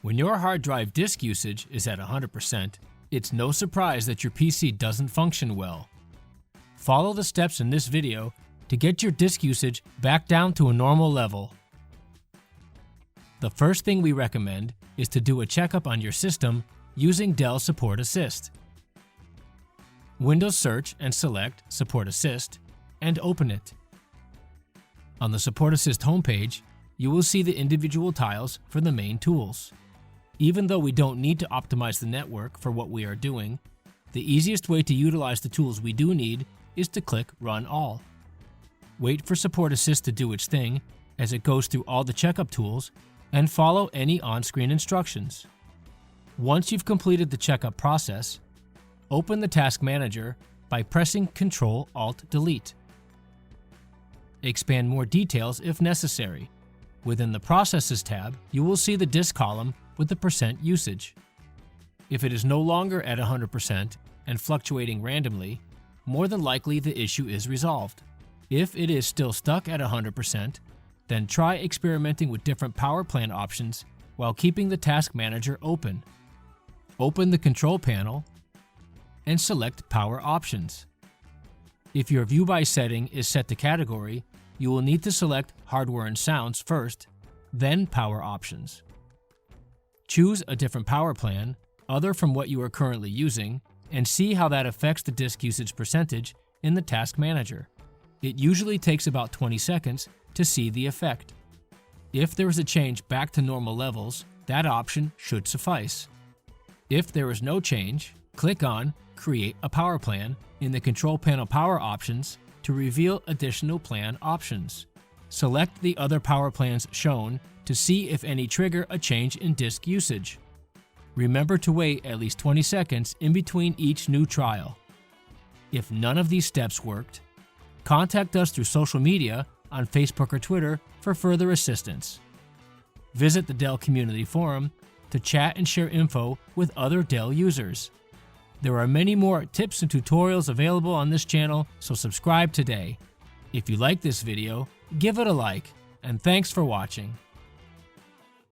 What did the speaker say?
When your hard drive disk usage is at 100%, it's no surprise that your PC doesn't function well. Follow the steps in this video to get your disk usage back down to a normal level. The first thing we recommend is to do a checkup on your system using Dell Support Assist. Windows search and select Support Assist and open it. On the Support Assist homepage, you will see the individual tiles for the main tools. Even though we don't need to optimize the network for what we are doing, the easiest way to utilize the tools we do need is to click Run All. Wait for Support Assist to do its thing as it goes through all the checkup tools and follow any on-screen instructions. Once you've completed the checkup process, open the Task Manager by pressing Ctrl-Alt-Delete. Expand more details if necessary. Within the Processes tab, you will see the disk column with the percent usage. If it is no longer at 100% and fluctuating randomly, more than likely the issue is resolved. If it is still stuck at 100%, then try experimenting with different power plan options while keeping the Task Manager open. Open the Control panel and select Power Options. If your View By setting is set to Category, you will need to select Hardware and Sounds first, then Power Options. Choose a different power plan, other from what you are currently using, and see how that affects the disk usage percentage in the Task Manager. It usually takes about 20 seconds to see the effect. If there is a change back to normal levels, that option should suffice. If there is no change, click on Create a Power Plan in the Control Panel Power Options to reveal additional plan options. Select the other power plans shown to see if any trigger a change in disk usage. Remember to wait at least 20 seconds in between each new trial. If none of these steps worked, contact us through social media on Facebook or Twitter for further assistance. Visit the Dell Community Forum to chat and share info with other Dell users. There are many more tips and tutorials available on this channel, so subscribe today. If you like this video, give it a like, and thanks for watching.